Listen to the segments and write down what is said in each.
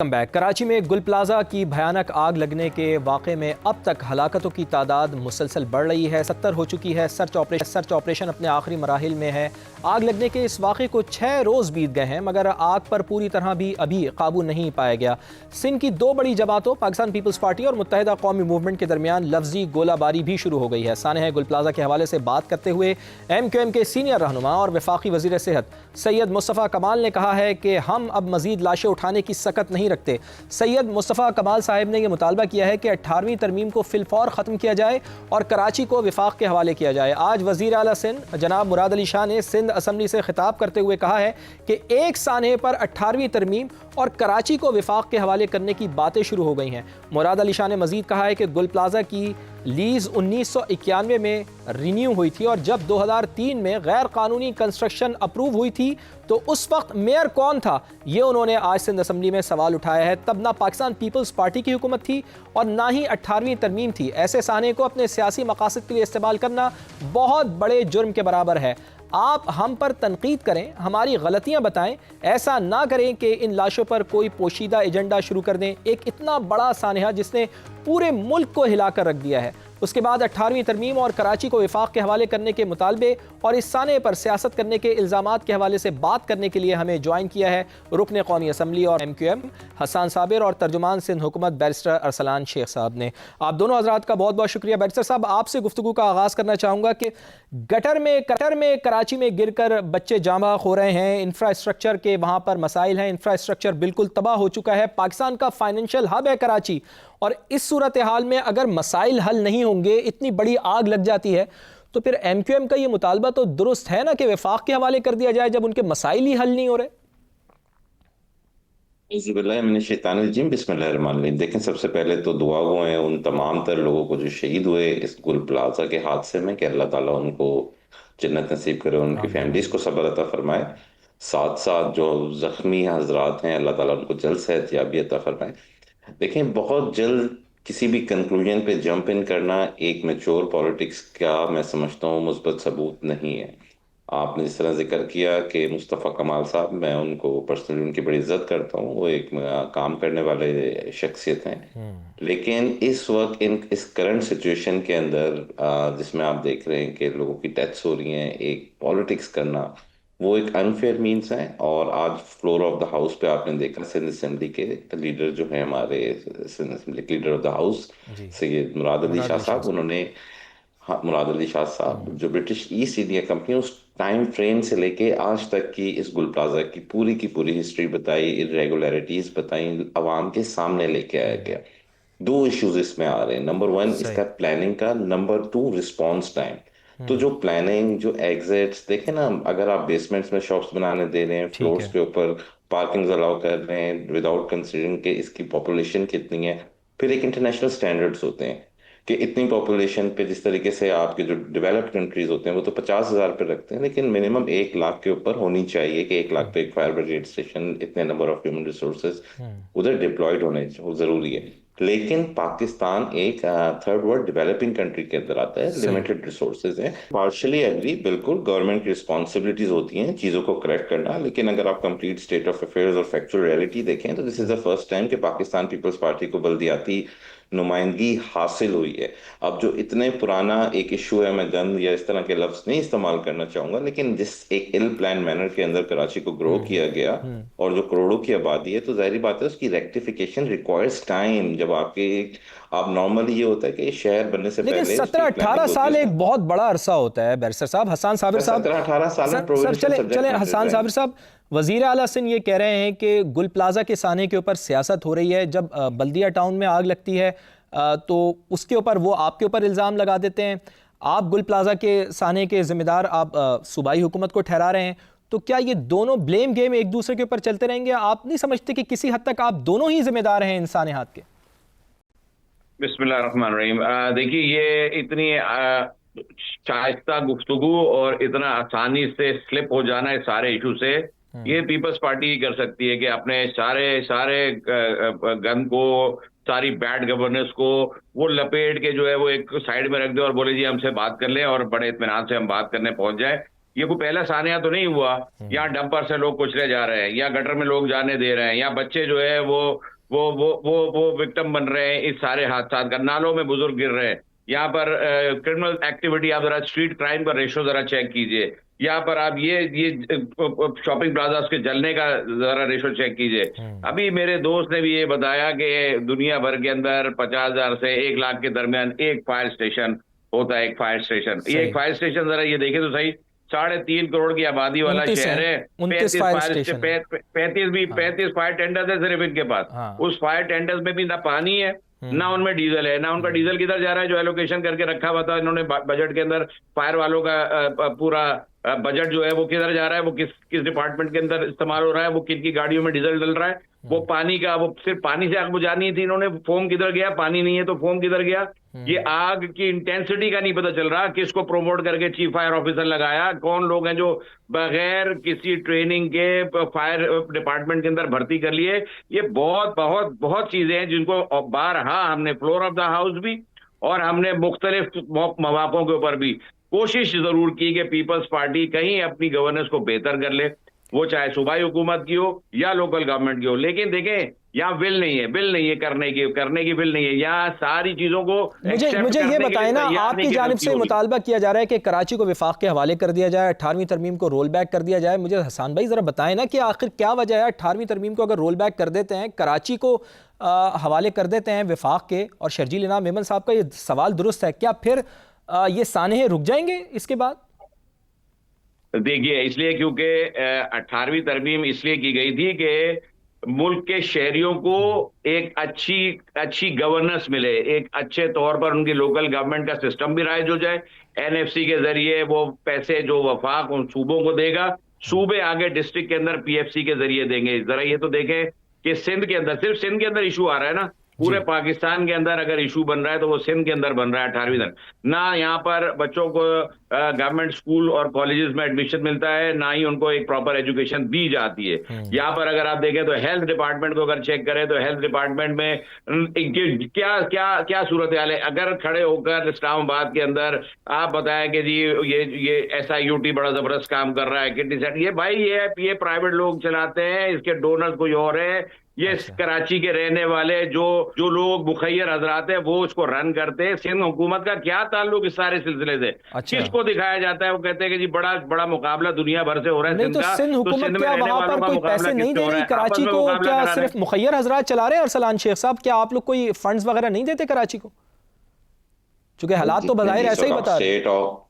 Welcome back. Karachi में गुल plaza की भयानक आग लगने के वाक़े में अब तक हलाकतों की तादाद मुसलसल बढ़ रही है। 70 हो चुकी है। सर्च ऑपरेशन अपने आखिरी मराहिल में है। आग लगने के इस वाक़े को 6 रोज़ बीत गए हैं मगर आग पर पूरी तरह भी अभी काबू नहीं पाया गया। सिंध की दो बड़ी जमातों पाकिस्तान पीपल्स पार्टी और मुत्तहिदा कौमी मूवमेंट के दरमियान लफ्जी गोलाबारी भी शुरू हो गई है। सानह गुल प्लाजा के हवाले से बात करते हुए MQM के सीनियर रहनुमा और वफाकी वज़ीर सेहत सैयद मुस्तफ़ा कमाल ने कहा है कि हम अब मज़ीद लाशें उठाने की सकत नहीं रखते। सैयद मुस्तफ़ा कमाल साहब ने यह मुतालबा किया है कि 18वीं तरमीम को फिलफौर ख़त्म किया जाए और कराची को विफाक के हवाले किया जाए। आज वज़ीर आला सिंध जनाब मुराद अली शाह ने सिंध असम्बली से खिताब करते हुए कहा है कि एक सानहे पर 18वीं तरमीम और कराची को विफाक के हवाले करने की बातें शुरू हो गई हैं। मुराद अली शाह ने मज़ीद कहा है कि गुल प्लाजा की लीज़ 1991 में रिन्यू हुई थी और जब 2003 में गैर कानूनी कंस्ट्रक्शन अप्रूव हुई थी तो उस वक्त मेयर कौन था, ये उन्होंने आज सिंध असम्बली में सवाल उठाया है। तब ना पाकिस्तान पीपल्स पार्टी की हुकूमत थी और ना ही 18वीं तरमीम थी। ऐसे साने को अपने सियासी मकासद के लिए इस्तेमाल करना बहुत बड़े जुर्म के बराबर है। आप हम पर तनकीद करें, हमारी गलतियां बताएं, ऐसा ना करें कि इन लाशों पर कोई पोशीदा एजेंडा शुरू कर दें। एक इतना बड़ा सानहा जिसने पूरे मुल्क को हिलाकर रख दिया है। उसके बाद 18वीं तरमीम और कराची को विफाक के हवाले करने के मुतालबे और इस साने पर सियासत करने के इल्ज़ामात के हवाले से बात करने के लिए हमें ज्वाइन किया है रुकन कौमी असम्बली और MQM हसन साबिर और तर्जुमान सिंध हुकूमत बैरिस्टर अरसलान शेख साहब ने। आप दोनों हजरात का बहुत बहुत शुक्रिया। बैरिस्टर साहब, आपसे गुफ्तगू का आगाज़ करना चाहूँगा कि गटर में कराची में गिर कर बच्चे जाँ बहक हो रहे हैं। इंफ्रास्ट्रक्चर के वहाँ पर मसाइल हैं। इंफ्रास्ट्रक्चर बिल्कुल तबाह हो चुका है। पाकिस्तान का फाइनेंशियल हब है कराची और इस सूरत हाल में अगर मसाइल हल नहीं होंगे, इतनी बड़ी आग लग जाती है, तो फिर MQM का ये मुतालबा तो दुरुस्त है ना कि वफाक के हवाले कर दिया जाए जब उनके मसाइल ही हल नहीं हो रहे। बिस्मिल्लाहिर्रहमानिर्रहीम। देखें, सबसे पहले तो दुआ गो हैं उन तमाम तर लोगों को जो शहीद हुए इस गुल प्लाजा के हादसे में, कि अल्लाह ताला उनको जन्नत नसीब करे, उनकी आमीन फैमिलीज आमीन। को सब्र अता फरमाए। साथ साथ जो जख्मी हजरात हैं, अल्लाह ताला उनको जल्द सेहतयाबी अता फरमाए। देखें, बहुत जल्द किसी भी कंक्लूजन पे जंप इन करना एक मैच्योर पॉलिटिक्स का, मैं समझता हूँ, मुस्बत सबूत नहीं है। आपने जिस तरह जिक्र किया कि मुस्तफ़ा कमाल साहब, मैं उनको पर्सनली उनकी बड़ी इज्जत करता हूँ, वो एक काम करने वाले शख्सियत हैं। लेकिन इस वक्त इस करंट सिचुएशन के अंदर जिसमें आप देख रहे हैं कि लोगों की डेथ्स हो रही हैं, एक पॉलिटिक्स करना वो एक अनफेयर मीन्स है। और आज फ्लोर ऑफ द हाउस पे आपने देखा सिंध असेंबली के लीडर जो हैं, हमारे Sindh assembly leader of the house ji, Syed Murad Ali Murad Shah Ali Shah साहब, साहब। उन्होंने, हाँ, मुराद अली शाह साहब जो ब्रिटिश ईस्ट इंडिया कंपनी, उस टाइम फ्रेम से लेके आज तक की इस गुल प्लाजा की पूरी हिस्ट्री बताई, इरेगुलरिटीज बताई, अवाम के सामने लेके आया गया। दो इश्यूज इसमें आ रहे हैं। नंबर वन सही। इसका प्लानिंग का, नंबर टू रिस्पॉन्स टाइम। तो जो प्लानिंग, जो एग्जिट्स देखे ना, अगर आप बेसमेंट्स में शॉप्स बनाने दे रहे हैं, ठीक फ्लोर्स है। के ऊपर पार्किंग अलाउ कर रहे हैं विदाउट कंसीडरिंग कि इसकी पॉपुलेशन कितनी है। फिर एक इंटरनेशनल स्टैंडर्ड्स होते हैं कि इतनी पॉपुलेशन पे, जिस तरीके से आपके जो डेवलप्ड कंट्रीज होते हैं वो तो 50,000 पे रखते हैं, लेकिन मिनिमम 1 लाख के ऊपर होनी चाहिए, कि 1 लाख पे एक फायर ब्रिगेड स्टेशन, इतने नंबर ऑफ ह्यूमन रिसोर्सेज उधर डिप्लॉयड होने जरूरी है। लेकिन पाकिस्तान एक थर्ड वर्ल्ड डेवलपिंग कंट्री के अंदर आता है, सही। लिमिटेड रिसोर्सेज हैं। पार्शली एग्री, बिल्कुल गवर्नमेंट की रिस्पॉन्सिबिलिटीज होती हैं चीजों को करेक्ट करना, लेकिन अगर आप कंप्लीट स्टेट ऑफ अफेयर्स और फैक्चुअल रियलिटी देखें तो this is the first time कि पाकिस्तान पीपल्स पार्टी को बल्दियाती नुमाइंदगी हासिल हुई है। अब जो इतने पुराना एक इशू है, मैं गन या इस तरह के लफ्ज नहीं इस्तेमाल करना चाहूंगा, लेकिन जिस एक इल प्लान मैनर के अंदर कराची को ग्रो किया गया और जो करोड़ों की आबादी है, तो जाहिर बात है उसकी रेक्टिफिकेशन रिक्वायर्स टाइम। जब आपके, आप नॉर्मली ये होता है कि शहर बनने से लेकिन पहले उसकी 17-18 प्लानिंग होती है, साल उसमें एक बहुत बड़ा अरसा होता है बैरिस्टर साहब। हसन साबिर साहब। 17-18 साल में सर प्रोविंशियल चले सब्जेक्ट चले मैटर हसन है। साबिर साहब, वजीर आला सिंध ये कह रहे हैं कि गुल प्लाजा के साने के ऊपर सियासत हो रही है। जब बल्दिया टाउन में आग लगती है तो उसके ऊपर वो आपके ऊपर इल्ज़ाम लगा देते हैं। आप गुल प्लाजा के साने के जिम्मेदार आप सूबाई हुकूमत को ठहरा रहे हैं। तो क्या ये दोनों ब्लेम गेम एक दूसरे के ऊपर चलते रहेंगे? आप नहीं समझते कि किसी हद तक आप दोनों ही जिम्मेदार हैं इंसानी हाथ के? बिस्मिल्लाहिर्रहमानिर्रहीम। देखिए, ये इतनी शाइस्ता गुफ्तगू और इतना आसानी से स्लिप हो जाना है सारे इशू से, ये पीपल्स पार्टी ही कर सकती है कि अपने सारे सारे गन को, सारी बैड गवर्नेंस को वो लपेट के जो है वो एक साइड में रख दे और बोले जी हमसे बात कर लें और बड़े इत्मीनान से हम बात करने पहुंच जाए। ये कोई पहला सानिया तो नहीं हुआ। यहाँ डंपर से लोग कुचले जा रहे हैं, या गटर में लोग जाने दे रहे हैं, या बच्चे जो है वो विक्टिम बन रहे हैं इस सारे हादसा का, नालों में बुजुर्ग गिर रहे हैं। यहाँ पर क्रिमिनल एक्टिविटी, आप जरा स्ट्रीट क्राइम का रेशो जरा चेक कीजिए। यहाँ पर आप ये शॉपिंग प्लाजा के जलने का जरा रेशो चेक कीजिए। अभी मेरे दोस्त ने भी ये बताया कि दुनिया भर के अंदर 50,000 से 1 लाख के दरमियान एक फायर स्टेशन होता है। एक फायर स्टेशन, ये एक फायर स्टेशन जरा ये देखे तो सही, 3.5 करोड़ की आबादी वाला शहर है। 29 फायर स्टेशन, 35 फायर टेंडर्स है सिर्फ इनके पास। उस फायर टेंडर्स में भी ना पानी है, ना उनमें डीजल है, ना उनका डीजल किधर जा रहा है जो एलोकेशन करके रखा हुआ था इन्होंने बजट के अंदर। फायर वालों का पूरा बजट जो है वो किधर जा रहा है, वो किस डिपार्टमेंट के अंदर इस्तेमाल हो रहा है, वो किन की गाड़ियों में डीजल डल रहा है। वो पानी का, वो सिर्फ पानी से आग बुझानी थी इन्होंने, फोम किधर गया, पानी नहीं है तो फोम किधर गया। ये आग की इंटेंसिटी का नहीं पता चल रहा, किसको प्रोमोट करके चीफ फायर ऑफिसर लगाया, कौन लोग हैं जो बगैर किसी ट्रेनिंग के फायर डिपार्टमेंट के अंदर भर्ती कर लिए। ये बहुत बहुत बहुत चीजें हैं जिनको बारहा हमने फ्लोर ऑफ द हाउस भी और हमने मुख्तलिफ मौकों के ऊपर भी कोशिश जरूर की कि पीपल्स पार्टी कहीं अपनी गवर्नेंस को बेहतर कर ले, वो चाहे सूबाई हुकूमत की हो या लोकल गवर्नमेंट की हो। लेकिन देखें, यहाँ विल नहीं है, बिल नहीं है करने की विल नहीं है। यहाँ सारी चीजों को मुझे ये बताएं ना, आपकी जानिब से मुतालबा किया जा रहा है कि कराची को विफाक के हवाले कर दिया जाए, 18वीं तरमीम को रोल बैक कर दिया जाए। मुझे हसन भाई जरा बताएं ना कि आखिर क्या वजह है 18वीं तरमीम को अगर रोल बैक कर देते हैं, कराची को हवाले कर देते हैं विफाक के, और शर्जील इनाम मेमन साहब का ये सवाल दुरुस्त है, क्या फिर ये सानहे रुक जाएंगे इसके बाद? देखिए, इसलिए क्योंकि 18वीं तरमीम इसलिए की गई थी कि मुल्क के शहरियों को एक अच्छी गवर्नेंस मिले, एक अच्छे तौर पर उनकी लोकल गवर्नमेंट का सिस्टम भी राइज हो जाए। एनएफसी के जरिए वो पैसे जो वफाक उन सूबों को देगा, सूबे आगे डिस्ट्रिक्ट के अंदर पीएफसी के जरिए देंगे। जरा ये तो देखें कि सिंध के अंदर, सिर्फ सिंध के अंदर इशू आ रहा है ना, पूरे पाकिस्तान के अंदर अगर इशू बन रहा है तो वो सिंध के अंदर बन रहा है 18वीं तक। ना यहाँ पर बच्चों को गवर्नमेंट स्कूल और कॉलेजेस में एडमिशन मिलता है, ना ही उनको एक प्रॉपर एजुकेशन दी जाती है। यहाँ पर अगर आप देखें तो हेल्थ डिपार्टमेंट को अगर चेक करें तो हेल्थ डिपार्टमेंट में क्या क्या क्या सूरत हाल है। अगर खड़े होकर इस्लामाबाद के अंदर आप बताएं कि जी ये SIUT बड़ा जबरदस्त काम कर रहा है, किडनी सेंटर, ये भाई ये प्राइवेट लोग चलाते हैं, इसके डोनर्स कोई और है। ये कराची के रहने वाले जो लोग मुखैर हजरात हैं वो उसको रन करते हैं। सिंध हुकूमत का क्या ताल्लुक इस सारे सिलसिले से? किसको दिखाया जाता है? वो कहते हैं कि जी बड़ा बड़ा मुकाबला दुनिया भर से हो रहा है नहीं, तो सिंध हुकूमत क्या वहां पर कोई पैसे नहीं दे रही कराची को? क्या सिर्फ मुखैर हजरात चला रहे हैं? अरसलान शेख साहब, क्या आप लोग कोई फंड्स वगैरह नहीं देते कराची को? चूंकि हालात तो बज़ाहिर ऐसे ही बता रहे हैं।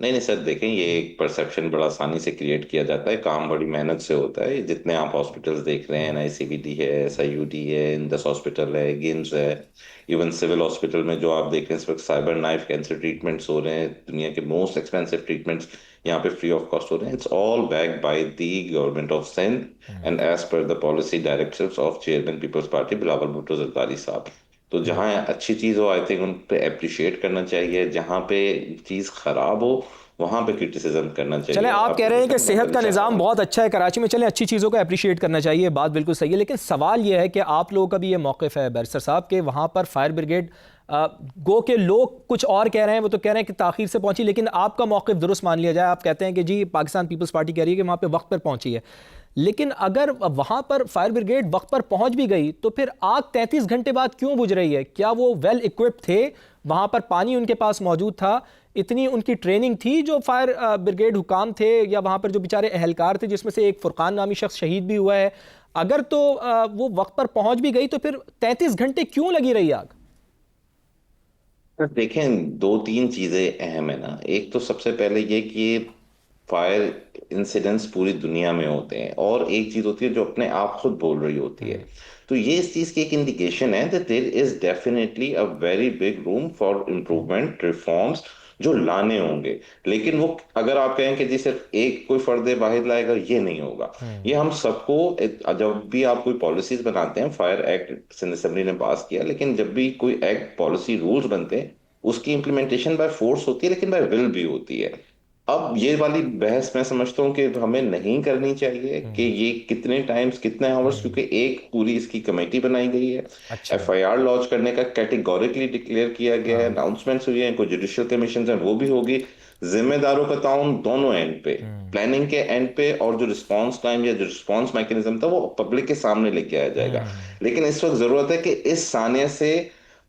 नहीं सर, देखें, ये एक परसेप्शन बड़ा आसानी से क्रिएट किया जाता है, काम बड़ी मेहनत से होता है। जितने आप हॉस्पिटल्स देख रहे हैं, NICVD है, SIUT है, इंडस हॉस्पिटल है, गिम्स है, इवन सिविल हॉस्पिटल में जो आप देख रहे हैं इस वक्त साइबर नाइफ कैंसर ट्रीटमेंट्स हो रहे हैं, दुनिया के मोस्ट एक्सपेंसिव ट्रीटमेंट्स यहाँ पे फ्री ऑफ कॉस्ट हो रहे हैं। It's all backed by the government of Sindh and as per the policy directives of chairman Peoples Party Bilawal Bhutto Zardari साहब। तो जहाँ अच्छी चीज हो, आई थिंक उन पे अप्रिशिएट करना चाहिए। जहाँ पे चीज खराब हो वहां पे क्रिटिसिज्म करना चाहिए। चले, आप कह रहे हैं कि सेहत का निज़ाम बहुत अच्छा है कराची में, चले अच्छी चीज़ों को अप्रिशिएट करना चाहिए, बात बिल्कुल सही है। लेकिन सवाल यह है कि आप लोगों का भी ये मौक़िफ़ है बैरिस्टर साहब के वहाँ पर फायर ब्रिगेड गो के लोग कुछ और कह रहे हैं, वो तो कह रहे हैं कि ताख़ीर से पहुंची, लेकिन आपका मौक़िफ़ दुरुस्त मान लिया जाए, आप कहते हैं कि जी पाकिस्तान पीपल्स पार्टी कह रही है कि वहाँ पर वक्त पर पहुंची है। लेकिन अगर वहाँ पर फायर ब्रिगेड वक्त पर पहुँच भी गई तो फिर आग 33 घंटे बाद क्यों बुझ रही है? क्या वो वेल इक्विप्ड थे? वहाँ पर पानी उनके पास मौजूद था? इतनी उनकी ट्रेनिंग थी जो फायर ब्रिगेड हुकाम थे, या वहाँ पर जो बेचारे एहलकार थे जिसमें से एक फुरकान नामी शख्स शहीद भी हुआ है? अगर तो वो वक्त पर पहुँच भी गई तो फिर 33 घंटे क्यों लगी रही आग? देखें, 2-3 चीजें अहम है ना। एक तो सबसे पहले ये कि फायर इंसिडेंट्स पूरी दुनिया में होते हैं, और एक चीज होती है जो अपने आप खुद बोल रही होती है। तो ये इस चीज की एक इंडिकेशन है that there is definitely a very big room for improvement, reforms जो लाने होंगे। लेकिन वो अगर आप कहें कि जी सिर्फ एक कोई फर्द वाहिद लाएगा, ये नहीं होगा। ये हम सबको, जब भी आप कोई पॉलिसीज बनाते हैं, फायर एक्ट सिंध असेंबली ने पास किया, लेकिन जब भी कोई एक्ट, पॉलिसी, रूल्स बनते हैं उसकी इंप्लीमेंटेशन बाय फोर्स होती है, लेकिन बाय विल भी होती है। अब ये वाली बहस मैं समझता हूँ कि हमें नहीं करनी चाहिए कि ये कितने टाइम्स, कितने आवर्स, क्योंकि एक पूरी इसकी कमेटी बनाई गई है। FIR लॉन्च करने का कैटेगोरिकली डिक्लेयर किया गया है, अनाउंसमेंट्स हुई हैं, कोई जुडिशियल कमीशन है वो भी होगी। जिम्मेदारों का ताउन दोनों एंड पे, प्लानिंग के एंड पे, और जो रिस्पांस टाइम या जो रिस्पांस मैकेनिज्म था वो पब्लिक के सामने लेके आया जाएगा। लेकिन इस वक्त जरूरत है कि इस सानिया से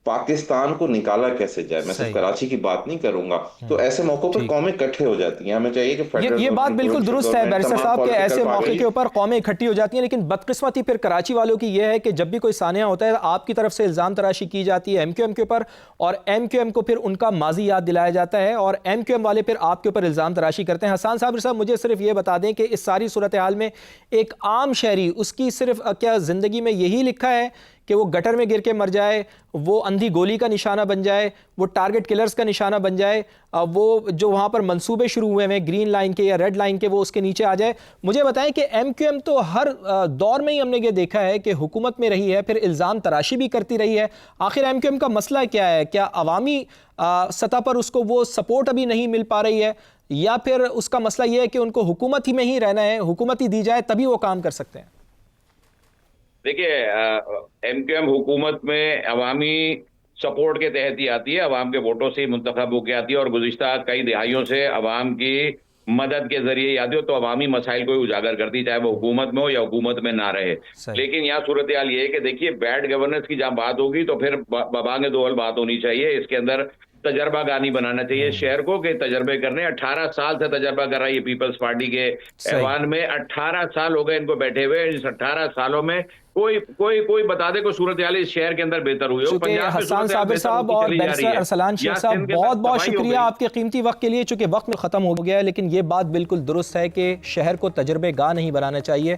पाकिस्तान को निकाला कैसे जाए। मैं सिर्फ सही। कराची की बात नहीं करूंगा। तो ऐसे मौकों पर ठीक। कौमें इकट्ठे हो जाती हैं। हमें चाहिए कि ये फेडरल बात गवर्नमेंट, बिल्कुल प्रोविंशियल दुरुस्त है गवर्नमेंट, बैरिस्टर तमाम साहब के पॉलिटिकल ऐसे मौके पार्टी। के ऊपर कौमें इकट्ठी हो जाती हैं, लेकिन बदकिस्मती फिर कराची वालों की यह है कि जब भी कोई सानिया होता है आपकी तरफ से इल्ज़ाम तराशी की जाती है एमक्यूएम के ऊपर, और एमक्यूएम को फिर उनका माजी याद दिलाया जाता है और एमक्यूएम वाले फिर आपके ऊपर इल्ज़ाम तराशी करते हैं। हसन साबिर साहब, मुझे सिर्फ ये बता दें कि इस सारी सूरत हाल में एक आम शहरी, उसकी सिर्फ क्या ज़िंदगी में यही लिखा है कि वो गटर में गिर के मर जाए, वो अंधी गोली का निशाना बन जाए, वो टारगेट किलर्स का निशाना बन जाए, वो जो वहाँ पर मंसूबे शुरू हुए हैं ग्रीन लाइन के या रेड लाइन के, वो उसके नीचे आ जाए? मुझे बताएं कि एमक्यूएम तो हर दौर में ही हमने ये देखा है कि हुकूमत में रही है, फिर इल्ज़ाम तराशी भी करती रही है। आखिर एमक्यूएम का मसला क्या है? क्या अवामी सतह पर उसको वो सपोर्ट अभी नहीं मिल पा रही है, या फिर उसका मसला ये है कि उनको हुकूमत ही में ही रहना है, हुकूमत ही दी जाए तभी वो काम कर सकते हैं? देखिए, एमक्यूएम हुकूमत में अवामी सपोर्ट के तहत ही आती है, अवाम के वोटों से ही मुंतखब होकर आती है, और गुज़िश्ता कई दिहाइयों से अवाम की मदद के जरिए आती हो, तो अवामी मसाइल को ही उजागर करती, चाहे वो हुकूमत में हो या हुकूमत में ना रहे। लेकिन यहाँ सूरत हाल ये है कि देखिए, बैड गवर्नेंस की जहाँ बात होगी तो फिर बबांगे दोहल बात होनी चाहिए। इसके अंदर तजर्बा गानी बनाना चाहिए शहर को, कि तजर्बे करने। 18 साल से तजर्बा कर रही है पीपल्स पार्टी के ऐवान में, 18 साल हो गए इनको बैठे हुए। इस 18 सालों में कोई बता दे कोई सूरत हाल इस शहर के अंदर बेहतर हुई हो। पंजाब में हसन साबिर साहब और बैरिस्टर अरसलान शेख साहब, बहुत बहुत शुक्रिया आपके कीमती वक्त के लिए। चूंकि वक्त में ख़त्म हो गया है, लेकिन ये बात बिल्कुल दुरुस्त है कि शहर को तजर्बे गाह नहीं बनाना चाहिए।